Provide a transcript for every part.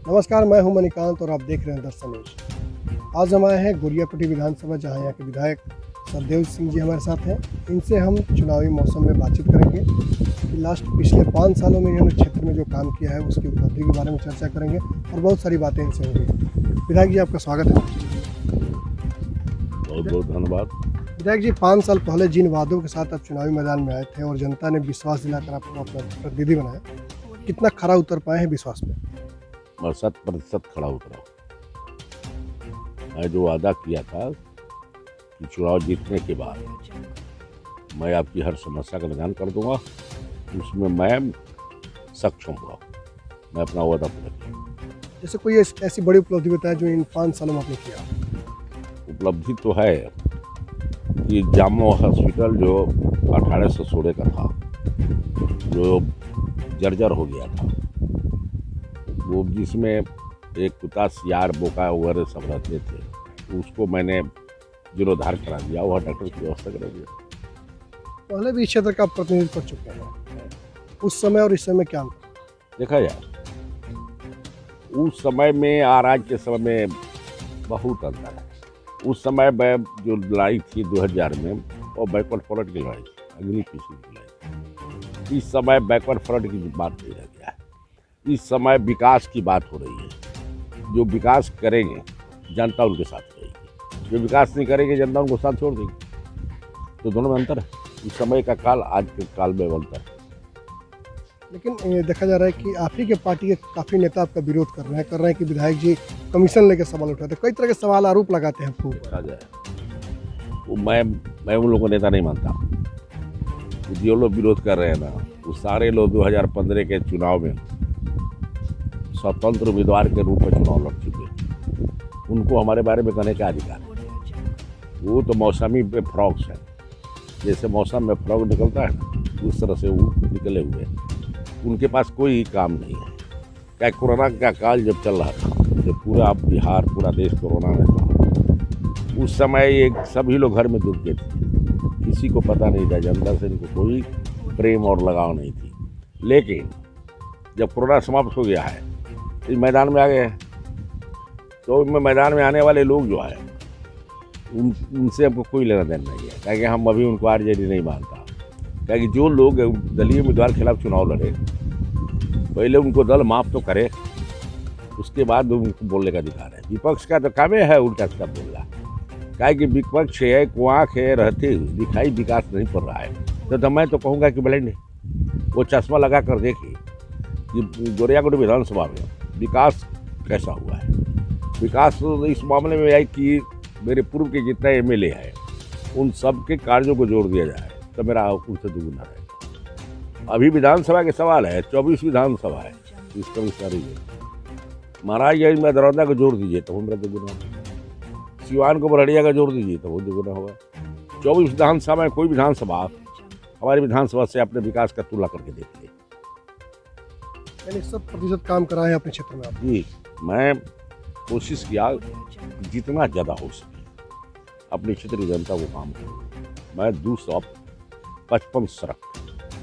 नमस्कार, मैं हूं मणिकांत और आप देख रहे हैं दर्शन न्यूज। आज हम आए हैं गोरियापट्टी विधानसभा, जहां यहाँ के विधायक सतदेव सिंह जी हमारे साथ हैं। इनसे हम चुनावी मौसम में बातचीत करेंगे कि पिछले 5 सालों में इन्होंने क्षेत्र में जो काम किया है उसकी उपलब्धि के बारे में चर्चा करेंगे और बहुत सारी बातें इनसे होंगी। विधायक जी, आपका स्वागत है। बहुत बहुत धन्यवाद। विधायक जी, 5 साल पहले जिन वादों के साथ आप चुनावी मैदान में आए थे और जनता ने विश्वास दिलाकर आपको अपना प्रतिनिधि बनाया, कितना खरा उतर पाए हैं विश्वास में? मैं 100% खड़ा उतरा। मैं जो वादा किया था कि चुनाव जीतने के बाद मैं आपकी हर समस्या का निदान कर दूंगा, उसमें मैं सक्षम हुआ। मैं अपना वादा पूरा किया। जैसे कोई ऐसी बड़ी उपलब्धि बताया जो इन 5 सालों में आपने किया? उपलब्धि तो है कि जामो हॉस्पिटल जो 1816 का था, जो जर्जर हो गया था, वो जिसमें एक कुत्ता सियार बोका वगैरह सब रहते थे, उसको मैंने जीर्णोद्धार करा दिया। वह डॉक्टर की व्यवस्था करा दिया। पहले भी इस क्षेत्र का प्रतिनिधित्व कर चुके हैं, उस समय और इस समय क्या अंतर? देखा जाए उस समय में और आज के समय में बहुत अंतर है। उस समय मैं जो लड़ाई थी 2000 में, वो बैकवर्ड फॉरवर्ड की लड़ाई थी, अगली पिछली की लड़ाई थी। इस समय बैकवर्ड फॉरवर्ड की बात नहीं रह गया है। इस समय विकास की बात हो रही है। जो विकास करेंगे जनता उनके साथ रहेगी, जो विकास नहीं करेंगे जनता उनको साथ छोड़ देगी। तो दोनों में अंतर है। उस समय का काल आज के काल में अंतर है। लेकिन देखा जा रहा है कि आप ही के पार्टी के काफ़ी नेता आपका विरोध कर रहे हैं कि विधायक जी कमीशन लेकर सवाल उठाते हैं, कई तरह के सवाल आरोप लगाते हैं आपको। देखा जाए वो मैं उन लोगों को नेता नहीं मानता। जो लोग विरोध कर रहे हैं ना, वो सारे लोग 2015 के चुनाव में स्वतंत्र उम्मीदवार के रूप में चुनाव लड़ चुके हैं। उनको हमारे बारे में कहने का अधिकार है। वो तो मौसमी पे फ्रॉक्स हैं। जैसे मौसम में फ्रॉक निकलता है ना, उस तरह से वो निकले हुए हैं। उनके पास कोई काम नहीं है। क्या कोरोना का काल जब चल रहा था, जब पूरा बिहार पूरा देश कोरोना में था, उस समय एक सभी लोग घर में डूब गए थे। किसी को पता नहीं था, जनता से इनको कोई प्रेम और लगाव नहीं थी। लेकिन जब कोरोना समाप्त हो गया है, इस मैदान में आ गए हैं। तो मैदान में आने वाले लोग जो है उनसे हमको कोई लेना देना नहीं है, क्योंकि हम अभी उनको आरजेडी नहीं मानता। क्योंकि जो लोग दलीय उम्मीदवार के खिलाफ चुनाव लड़े, पहले उनको दल माफ तो करे, उसके बाद उनको बोलने का अधिकार है। विपक्ष का तो काम है उनका सब बोलना। क्या कि विपक्ष है, आँख है, रहते हुए दिखाई विकास नहीं पड़ रहा है। तो मैं तो कहूँगा कि ब्लाइंड है। वो चश्मा लगा कर देखिए कि गोरियापट्टी विधानसभा में विकास कैसा हुआ है। विकास इस मामले में है कि मेरे पूर्व के जितने एमएलए हैं, उन सब के कार्यों को जोड़ दिया जाए तो मेरा उनसे दुगुना रहेगा। अभी विधानसभा के सवाल है, 24 विधानसभा है, इसका भी सारी है। महाराजगंज में दरौंदा को जोड़ दीजिए तो मेरा दुगुना होगा। सिवान को बरड़िया का जोड़ दीजिए तो वो दुगुना होगा। 24 विधानसभा में कोई विधानसभा हमारी विधानसभा से अपने विकास का तुलना करके देखिए। 100% काम कराए हैं अपने क्षेत्र में आप? जी, मैं कोशिश किया जितना ज़्यादा हो सके अपनी क्षेत्र की जनता को काम करूँ। मैं 255 सड़क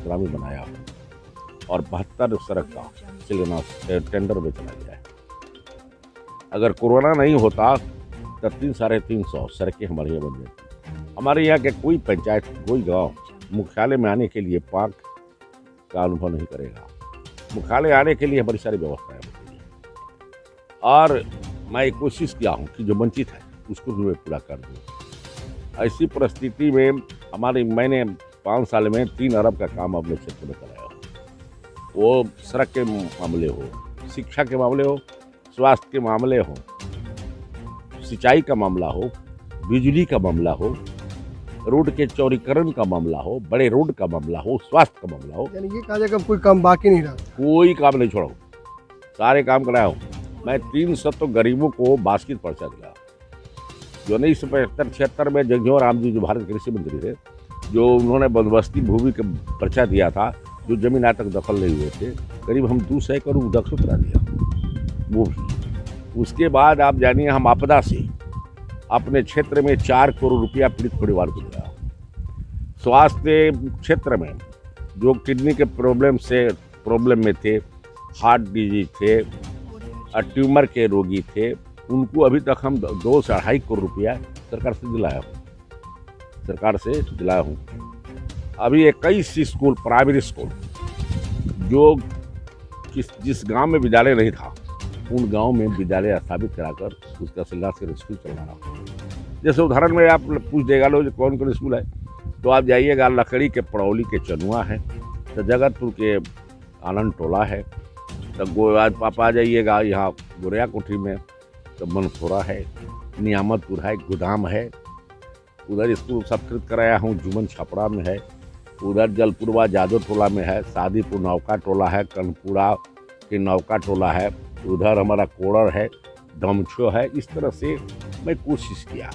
ग्रामीण बनाया और 72 सड़क का शिलान्यास टेंडर में चला गया है। अगर कोरोना नहीं होता तो 300-350 सड़कें हमारे यहाँ बन जाती। हमारे यहाँ के कोई पंचायत, कोई गांव मुख्यालय में आने के लिए पार्क का अनुभव नहीं करेगा। मुख्यालय आने के लिए बड़ी सारी व्यवस्थाएं होती हैं और मैं कोशिश किया हूँ कि जो वंचित है उसको भी मैं पूरा कर दूँ। ऐसी परिस्थिति में मैंने 5 साल में 3 अरब का काम अपने क्षेत्र में कराया हो। वो सड़क के मामले हो, शिक्षा के मामले हो, स्वास्थ्य के मामले हो, सिंचाई का मामला हो, बिजली का मामला हो, रोड के चौड़ीकरण का मामला हो, बड़े रोड का मामला हो, स्वास्थ्य का मामला हो। यानी ये कहा जाएगा कोई काम बाकी नहीं रहा? कोई काम नहीं छोड़ा, सारे काम कराया हूँ। मैं 300 गरीबों को बास्केट पर्चा दिया। जो 1975-76 में जगजीवन राम जी जो भारत कृषि मंत्री थे, जो उन्होंने बंदोबस्ती भूमि का पर्चा दिया था, जो जमीन आज तक दखल नहीं हुए थे, करीब हम 200 करोड़ दखल करा दिया वो भी। उसके बाद आप जानिए हम आपदा से अपने क्षेत्र में 4 करोड़ रुपया पीड़ित परिवार को दिया। स्वास्थ्य क्षेत्र में जो किडनी के प्रॉब्लम में थे, हार्ट डिजीज थे, ट्यूमर के रोगी थे, उनको अभी तक हम 2 से 2.5 करोड़ रुपया सरकार से दिलाया हूँ। अभी 21 स्कूल, प्राइमरी स्कूल, जो जिस गांव में विद्यालय नहीं था, उन गांव में विद्यालय स्थापित कराकर उसका शिलान्यास कर स्कूल चलवा रहा हूँ। जैसे उदाहरण में आप पूछ देगा लोग कौन कौन स्कूल है, तो आप जाइएगा लकड़ी के पड़ौली के चनुआ है, तो जगतपुर के आनंद टोला है, तो आज आप आ जाइएगा यहाँ गोरिया कोठी में, तो मनखोरा है, नियामतपुर है, गोदाम है, उधर स्कूल संस्कृत कराया हूँ, जुमन छपड़ा में है, उधर जलपुरवा जादव टोला में है, शादीपुर नौका टोला है, कनपुरा के नौका टोला है, उधर हमारा कोड़र है, डमछो है। इस तरह से मैं कोशिश किया।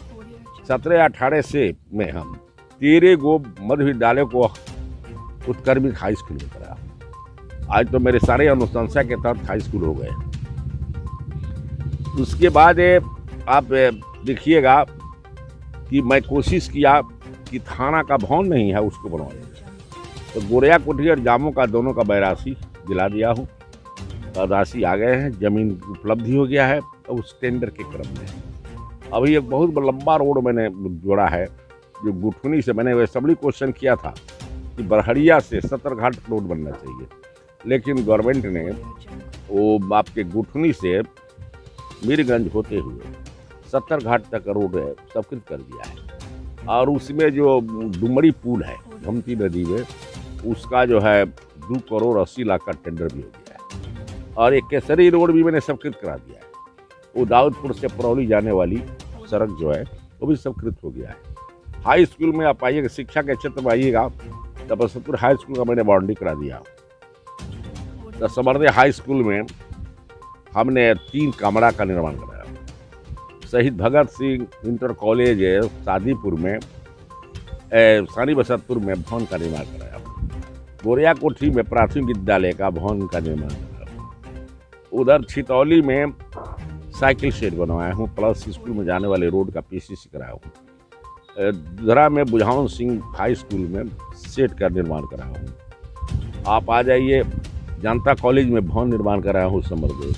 17-18 से में हम 13 गो मध्य विद्यालय को उत्क्रमित हाई स्कूल में कराया। आज तो मेरे सारे अनुशंसा के तहत हाई स्कूल हो गए। उसके बाद आप देखिएगा कि मैं कोशिश किया कि थाना का भवन नहीं है उसको बनवाने, तो गोरिया कोठी और जामों का दोनों का बैरासी दिला दिया हूँ। राशि आ गए हैं, जमीन उपलब्धि हो गया है, तो उस टेंडर के क्रम में अभी एक बहुत लंबा रोड मैंने जोड़ा है, जो गुठनी से मैंने असेंबली क्वेश्चन किया था कि बरहड़िया से सत्तरघाट रोड बनना चाहिए, लेकिन गवर्नमेंट ने वो आपके गुठनी से मीरगंज होते हुए सत्तरघाट तक रोड स्वीकृत कर दिया है। और उसमें जो डुमरी पुल है गोमती नदी में, उसका जो है 2 करोड़ 80 लाख का टेंडर भी हो गया है। और एक केसरी रोड भी मैंने स्वीकृत करा दिया है। वो दाऊदपुर से परौली जाने वाली सड़क जो है वो भी स्वीकृत हो गया है। हाई स्कूल में आप आइएगा, शिक्षा के क्षेत्र में आइएगा, तो बसंतपुर हाई स्कूल का मैंने बाउंड्री करा दिया। तो समर्दे हाई स्कूल में हमने 3 कमरा का निर्माण कराया। शहीद भगत सिंह इंटर कॉलेज है शादीपुर में, सानी बसंतपुर में भवन का निर्माण कराया। गोरिया कोठी में प्राथमिक विद्यालय का भवन का निर्माण कराया। उधर छितौली में साइकिल शेड बनवाया हूँ, प्लस स्कूल में जाने वाले रोड का पीसीसी कराया हूँ। धरा में बुझावन सिंह हाई स्कूल में सेट का निर्माण कराया हूँ। आप आ जाइए, जनता कॉलेज में भवन निर्माण कराया हूँ समरदेव।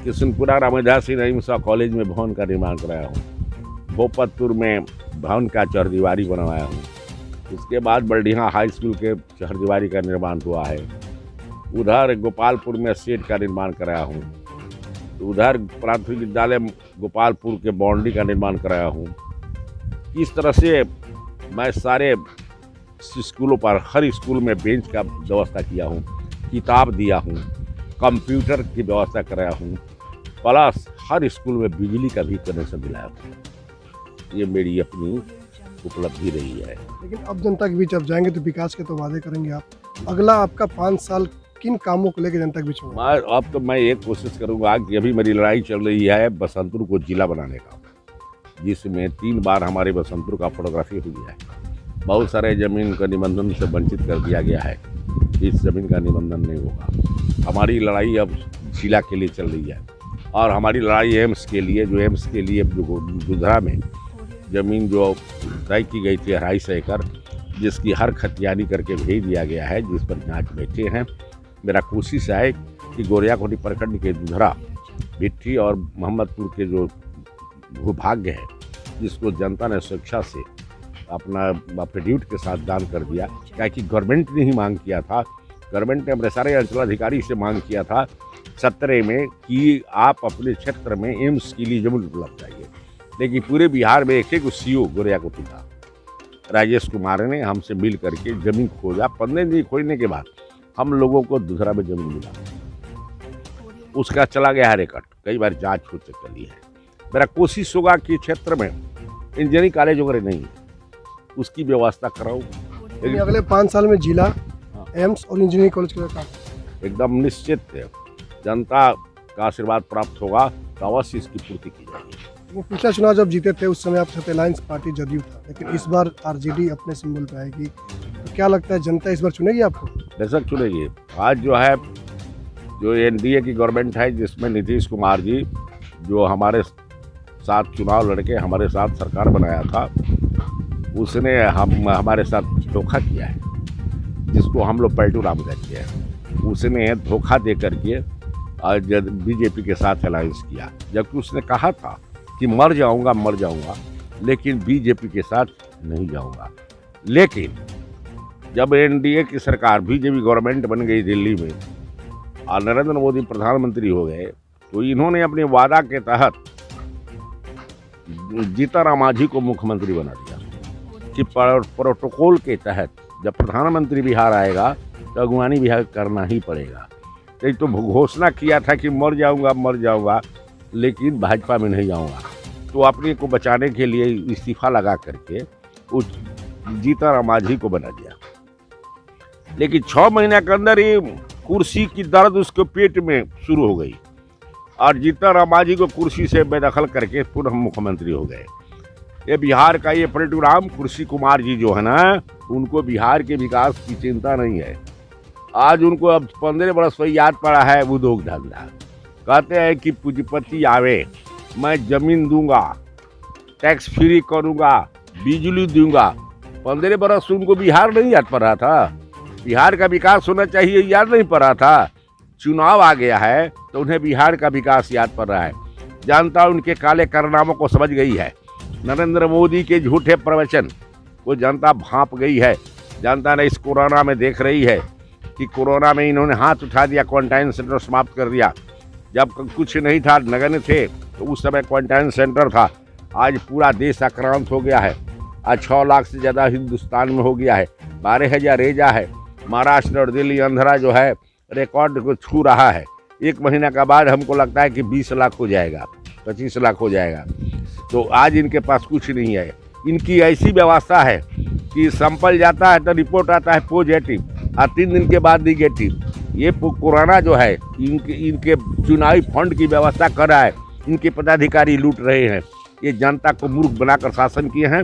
किशनपुरा रामदास सिंह रहीम शाह कॉलेज में भवन का निर्माण कराया हूँ। भोपतपुर में भवन का चहरदीवारी बनवाया हूँ। उसके बाद बल्डिहा हाई स्कूल के चहरदीवारी का निर्माण हुआ है। उधर गोपालपुर में सेट का निर्माण कराया हूँ। उधर प्राथमिक विद्यालय गोपालपुर के बाउंड्री का निर्माण कराया हूँ। इस तरह से मैं सारे स्कूलों पर, हर स्कूल में बेंच का व्यवस्था किया हूँ, किताब दिया हूँ, कंप्यूटर की व्यवस्था कराया हूँ, प्लस हर स्कूल में बिजली का भी कनेक्शन दिलाया हूँ। ये मेरी अपनी उपलब्धि रही है। लेकिन अब जनता के बीच आप जाएंगे तो विकास के तो वादे करेंगे आप। अगला आपका 5 साल किन कामों को लेकर जनता के बीच में? अब तो मैं एक कोशिश करूँगा कि अभी मेरी लड़ाई चल रही है बसंतपुर को जिला बनाने का, जिसमें 3 बार हमारे बसंतपुर का फोटोग्राफी हुई है। बहुत सारे ज़मीन का निबंधन से वंचित कर दिया गया है। इस ज़मीन का निबंधन नहीं होगा। हमारी लड़ाई अब जिला के लिए चल रही है, और हमारी लड़ाई एम्स के लिए, जो एम्स के लिए गुजरा में ज़मीन जो तय की गई थी 250 एकड़, जिसकी हर खतियानी करके भेज दिया गया है, जिस पर जांच बैठे हैं। मेरा कोशिश है कि गोरिया कोठी प्रखंड के दुधरा, भिट्ठी और मोहम्मदपुर के जो भूभाग्य है, जिसको जनता ने स्वेच्छा से अपना एफिडेविट के साथ दान कर दिया, क्या कि गवर्नमेंट ने ही मांग किया था। गवर्नमेंट ने अपने सारे अंचलाधिकारी से मांग किया था 17 में कि आप अपने क्षेत्र में एम्स के लिए जमीन उपलब्ध चाहिए, लेकिन पूरे बिहार में एक सीओ गोरिया कोठी था, राजेश कुमार ने हमसे मिल करके ज़मीन खोजा। 15 दिन खोजने के बाद हम लोगों को दूसरा में ज़मीन मिला। उसका चला गया है रिकॉर्ड, कई बार जांच हो चुकी है। मेरा कोशिश होगा कि क्षेत्र में इंजीनियरिंग कॉलेज वगैरह नहीं है, उसकी व्यवस्था कराऊँ। अगले 5 साल में जिला, एम्स और इंजीनियरिंग कॉलेज का काम एकदम निश्चित है। जनता का आशीर्वाद प्राप्त होगा तो अवश्य इसकी पूर्ति की जाएगी। पिछला चुनाव जब जीते थे उस समय आप साथ अलायंस पार्टी जदयू था, लेकिन इस बार आरजेडी अपने सिंबल पे आएगी, तो क्या लगता है जनता इस बार चुनेगी आपको? बेशक चुनेगी। आज जो है, जो एनडीए की गवर्नमेंट है, जिसमें नीतीश कुमार जी जो हमारे साथ चुनाव लड़के हमारे साथ सरकार बनाया था, उसने हमारे साथ धोखा किया है, जिसको हम लोग पलटू राम कहते हैं। उसने धोखा दे करके आज बीजेपी के साथ अलायंस किया, जबकि उसने कहा था कि मर जाऊंगा लेकिन बीजेपी के साथ नहीं जाऊंगा। लेकिन जब एनडीए की सरकार बीजेपी गवर्नमेंट बन गई दिल्ली में और नरेंद्र मोदी प्रधानमंत्री हो गए, तो इन्होंने अपने वादा के तहत जीतन मांझी को मुख्यमंत्री बना दिया कि प्रोटोकॉल के तहत जब प्रधानमंत्री बिहार आएगा तो अगुवानी बिहार करना ही पड़ेगा। तो घोषणा किया था कि मर जाऊंगा लेकिन भाजपा में नहीं जाऊंगा, तो अपने को बचाने के लिए इस्तीफा लगा करके उस जीतन मांझी को बना दिया। लेकिन 6 महीने के अंदर ही कुर्सी की दर्द उसके पेट में शुरू हो गई और जीतन मांझी को कुर्सी से बेदखल करके पुनः मुख्यमंत्री हो गए। ये बिहार का ये पलटूराम कुर्सी कुमार जी जो है ना, उनको बिहार के विकास की चिंता नहीं है। आज उनको अब 15 बरस पर याद पड़ा है उद्योग धंधा। कहते हैं कि पूंजीपति आवे, मैं जमीन दूंगा, टैक्स फ्री करूंगा, बिजली दूंगा। 15 बरस उनको बिहार नहीं याद पड़ रहा था, बिहार का विकास होना चाहिए याद नहीं पड़ रहा था। चुनाव आ गया है तो उन्हें बिहार का विकास याद पड़ रहा है। जनता उनके काले कारनामों को समझ गई है। नरेंद्र मोदी के झूठे प्रवचन को जनता भांप गई है। जनता ने इस कोरोना में देख रही है कि कोरोना में इन्होंने हाथ उठा दिया, क्वारंटाइन सेंटर समाप्त कर दिया। जब कुछ नहीं था, नगण्य थे, तो उस समय क्वारंटाइन सेंटर था। आज पूरा देश आक्रांत हो गया है। आज 6 लाख से ज़्यादा हिंदुस्तान में हो गया है। 12,000 रेजा है। महाराष्ट्र और दिल्ली आंध्रा जो है रिकॉर्ड को छू रहा है। 1 महीना का बाद हमको लगता है कि 20 लाख हो जाएगा, 25 लाख हो जाएगा। तो आज इनके पास कुछ नहीं है। इनकी ऐसी व्यवस्था है कि सैंपल जाता है तो रिपोर्ट आता है पॉजिटिव और 3 दिन के बाद निगेटिव। ये कोरोना जो है इनके चुनावी फंड की व्यवस्था कर रहा है। इनके पदाधिकारी लूट रहे हैं। ये जनता को मूर्ख बनाकर शासन किए हैं।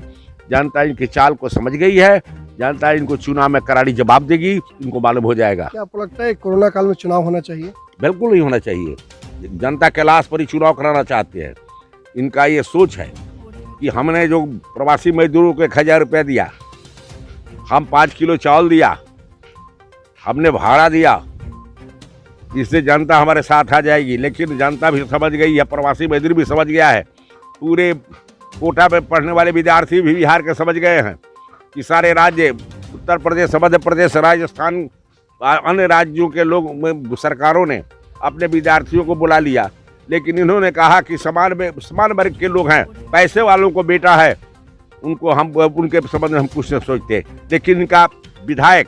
जनता इनकी चाल को समझ गई है। जनता इनको चुनाव में करारी जवाब देगी, इनको मालूम हो जाएगा। क्या आपको लगता है कोरोना काल में चुनाव होना चाहिए? बिल्कुल नहीं होना चाहिए। जनता के लाश पर ही चुनाव कराना चाहते हैं। इनका ये सोच है कि हमने जो प्रवासी मजदूरों को 1,000 रुपया दिया, हम 5 किलो चावल दिया, हमने भाड़ा दिया, इससे जनता हमारे साथ आ जाएगी। लेकिन जनता भी समझ गई है, प्रवासी मजदूर भी समझ गया है, पूरे कोटा में पढ़ने वाले विद्यार्थी भी बिहार के समझ गए हैं कि सारे राज्य, उत्तर प्रदेश, मध्य प्रदेश, राजस्थान, अन्य राज्यों के लोग, सरकारों ने अपने विद्यार्थियों को बुला लिया। लेकिन इन्होंने कहा कि समान वर्ग के लोग हैं, पैसे वालों को बेटा है, उनको हम उनके संबंध में हम कुछ नहीं सोचते। लेकिन इनका विधायक,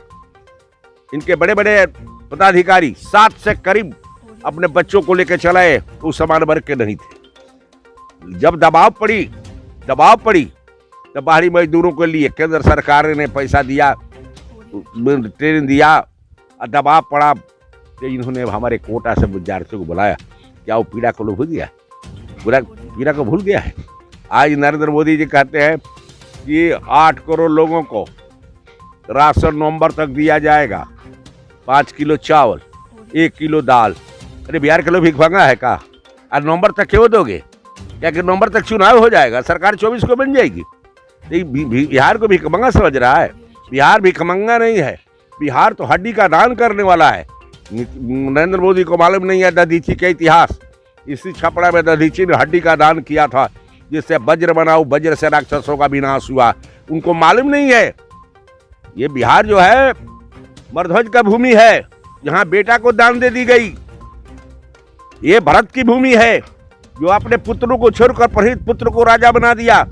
इनके बड़े बड़े पदाधिकारी 7 से करीब अपने बच्चों को लेकर चलाए, वो समान वर्ग के नहीं थे। जब दबाव पड़ी तो बाहरी मजदूरों के लिए केंद्र सरकार ने पैसा दिया, ट्रेन दिया, और दबाव पड़ा तो इन्होंने हमारे कोटा से विद्यार्थियों को बुलाया। क्या वो पीड़ा को भूल गया? पीड़ा को भूल गया है? आज नरेंद्र मोदी जी कहते हैं कि 8 करोड़ लोगों को राशन नवंबर तक दिया जाएगा, 5 किलो चावल, 1 किलो दाल। अरे बिहार के लोग भिखमंगा है का? और नवंबर तक क्यों दोगे? क्या कि नवंबर तक चुनाव हो जाएगा, सरकार 24 को बन जाएगी। बिहार को भिखमंगा समझ रहा है? बिहार भिखमंगा नहीं है। बिहार तो हड्डी का दान करने वाला है। नरेंद्र मोदी को मालूम नहीं है दधीची का इतिहास। इसी छपड़ा में दधीची ने हड्डी का दान किया था, जिससे वज्र बनाओ, वज्र से राक्षसों का विनाश हुआ। उनको मालूम नहीं है ये बिहार जो है मरध्वज का भूमि है, जहाँ बेटा को दान दे दी गई। ये भरत की भूमि है, जो अपने पुत्रों को छोड़कर प्रहित पुत्र को राजा बना दिया।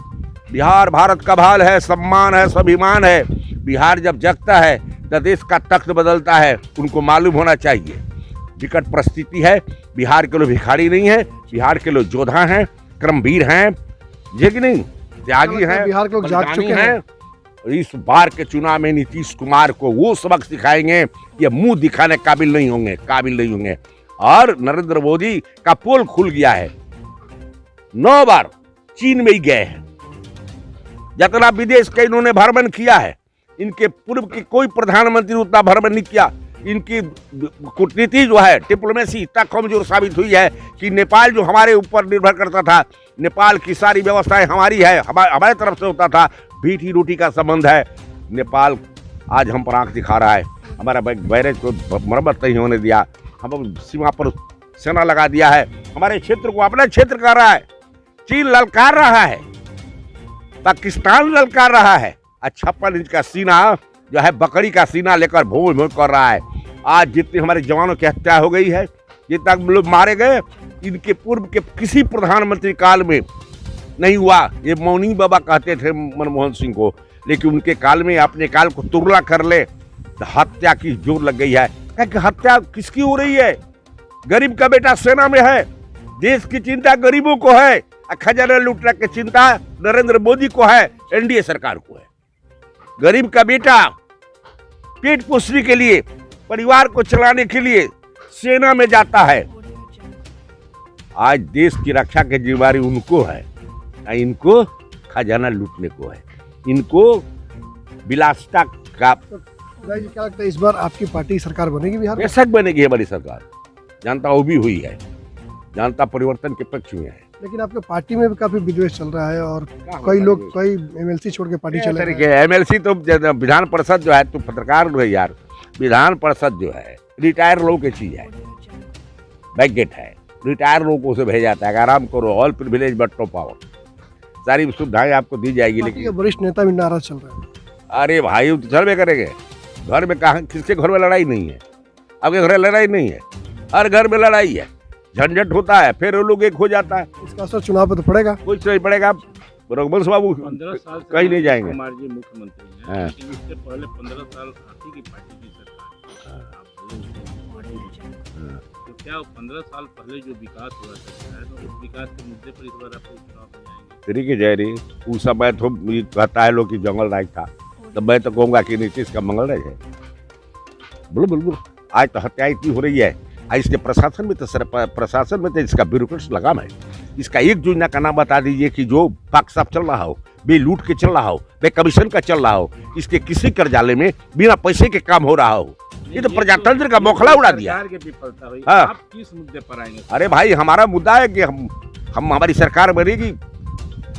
बिहार भारत का भाल है, सम्मान है, स्वाभिमान है। बिहार जब जगता है तो देश का तख्त बदलता है। उनको मालूम होना चाहिए विकट परिस्थिति है। बिहार के लोग भिखारी नहीं है, बिहार के लोग योद्धा हैं, क्रमवीर हैं, कि नहीं, त्यागी हैं, बिहार के लोग जाग चुके हैं। इस बार के चुनाव में नीतीश कुमार को वो सबक सिखाएंगे, ये मुंह दिखाने काबिल नहीं होंगे। और नरेंद्र मोदी का पोल खुल गया है। 9 बार चीन में ही गए हैं। जितना विदेश का इन्होंने भ्रमण किया है, इनके पूर्व के कोई प्रधानमंत्री उतना भ्रमण नहीं किया। इनकी कूटनीति जो है, डिप्लोमेसी इतना कमजोर साबित हुई है कि नेपाल जो हमारे ऊपर निर्भर करता था, नेपाल की सारी व्यवस्थाएं हमारी है, हमारे तरफ से होता था, मीठी रोटी का संबंध है। नेपाल आज हम पर आंख दिखा रहा है। हमारा बैरेज को मरम्मत नहीं होने दिया। हम सीमा पर सेना लगा दिया है, हमारे क्षेत्र को अपना क्षेत्र कर रहा है। चीन ललकार रहा है, पाकिस्तान ललकार रहा है। 56 इंच का सीना जो है बकरी का सीना लेकर भूमि भूमि कर रहा है। आज जितने हमारे जवानों की हत्या हो गई है, जितना लोग मारे गए, इनके पूर्व के किसी प्रधानमंत्री काल में नहीं हुआ। ये मौनी बाबा कहते थे मनमोहन सिंह को, लेकिन उनके काल में अपने काल को तुरला कर ले तो हत्या की जोर लग गई है। कि हत्या किसकी हो रही है? गरीब का बेटा सेना में है, देश की चिंता गरीबों को है, खजाना लूटने की चिंता नरेंद्र मोदी को है, एनडीए सरकार को है। गरीब का बेटा पेट पोषने के लिए, परिवार को चलाने के लिए सेना में जाता है। आज देश की रक्षा की जिम्मेदारी उनको है, इनको खजाना लूटने को है, इनको विलासिता का। जी क्या लगता है इस बार आपकी पार्टी सरकार बनेगी बिहार में? बेशक बनेगी हमारी सरकार। जनता वो भी हुई है, जनता परिवर्तन के पक्ष में है। लेकिन आपके पार्टी में भी काफी विद्वेष चल रहा है और कई लोग कई एमएलसी छोड़ के पार्टी चले गए। एमएलसी तो विधान परिषद जो है, तो पत्रकार है यार, विधान परिषद जो है रिटायर लोगों की चीज है, बैगेट है, रिटायर लोगों को उसे भेजा जाता है। आराम करो, all privilege but no power, सारी सुविधाएं आपको दी जाएगी। लेकिन वरिष्ठ नेता भी नाराज चल रहे हैं। अरे भाई तो चल में करेंगे, घर में कहा किसके घर में लड़ाई नहीं है? आपके घर में लड़ाई नहीं है, हर घर में लड़ाई है, झंझट होता है, फिर वो लोग एक हो जाता है। इसका असर चुनाव पर तो पड़ेगा? कुछ नहीं पड़ेगा। रघुवंश बाबू 15 साल कहीं नहीं जाएंगे। कुमार जी मुख्यमंत्री हैं, लेकिन इससे पहले 15 साल हाथी की पार्टी की सरकार, तो क्या 15 साल पहले जो विकास हुआ था, तो उस विकास के मुद्दे पर इस बार आप चुनाव में जाएंगे? तरीके जय रही उस समय तो कहता है लोग कि जंगल राज था, तो मैं तो कहूँगा कि नीतीश का मंगल राज है। बिल्कुल। आज तो हत्या इतनी हो रही है, इसके प्रशासन में तो इसका ब्यूरोक्रेट्स लगाम है। इसका एक योजना का नाम बता दीजिए कि जो पाक साफ चल रहा हो, बे लूट के चल रहा हो, बे कमीशन का चल रहा हो, इसके किसी कर्जालय में बिना पैसे के काम हो रहा हो। ये तो प्रजातंत्र का मौखला उड़ा दिया। सरकार की विफलता हुई। हाँ। आप किस मुद्दे पर आएंगे? अरे भाई हमारा मुद्दा है कि हम हमारी सरकार बनेगी,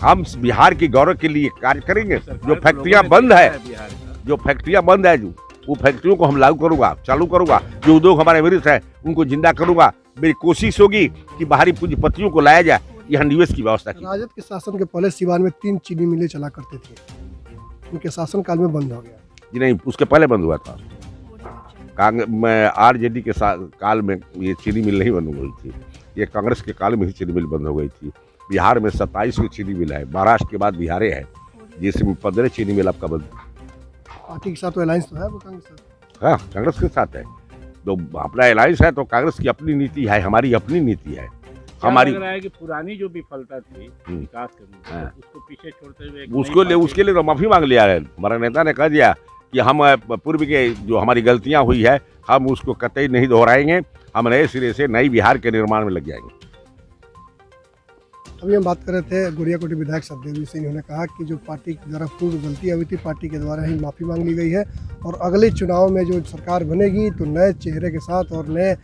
हम बिहार की गौरव के लिए कार्य करेंगे। जो फैक्ट्रियां बंद है, जो फैक्ट्रियां बंद है, वो फैक्ट्रियों को हम लागू करूंगा, चालू करूंगा। जो उद्योग हमारे विरुद्ध है उनको जिंदा करूंगा। मेरी कोशिश होगी कि बाहरी पूंजीपतियों को लाया जाए, यहाँ निवेश की व्यवस्था की। राजद के शासन के पहले सिवान में 3 चीनी मिलें चला करते थे, उनके शासन काल में बंद हो गया। जी नहीं, उसके पहले बंद हुआ था। आरजेडी के काल में ये चीनी मिल नहीं बंद हुई थी, ये कांग्रेस के काल में ही चीनी मिल बंद हो गई थी। बिहार में 27 की चीनी मिल है, महाराष्ट्र के बाद बिहार है, जिसमें 15 चीनी मिल आपका बंद। पार्टी के साथ तो अलायंस तो है वो कांग्रेस साथ? हाँ, कांग्रेस के साथ है। तो अपना अलायंस है तो कांग्रेस की अपनी नीति है, हमारी अपनी नीति है। हमारी लग रहा है कि पुरानी जो विफलता थी विकास करने हाँ। उसको पीछे छोड़ते हुए उसके लिए तो माफी मांग लिया है। हमारा नेता ने कह दिया कि हम पूर्व के जो हमारी गलतियां हुई है, हम उसको कतई नहीं दोहराएंगे, हम नए सिरे से नई बिहार के निर्माण में लग जाएंगे। अभी हम बात कर रहे थे गुड़ियाकोटी विधायक सतदेव सिंह, उन्होंने कहा कि जो पार्टी के द्वारा पूर्व गलतियाँ हुई थी, पार्टी के द्वारा ही माफ़ी मांग ली गई है और अगले चुनाव में जो सरकार बनेगी तो नए चेहरे के साथ और नए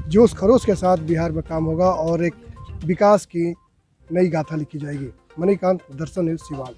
जोश खरोश के साथ बिहार में काम होगा और एक विकास की नई गाथा लिखी जाएगी। मणिकांत, दर्शन न्यूज़, सिवान।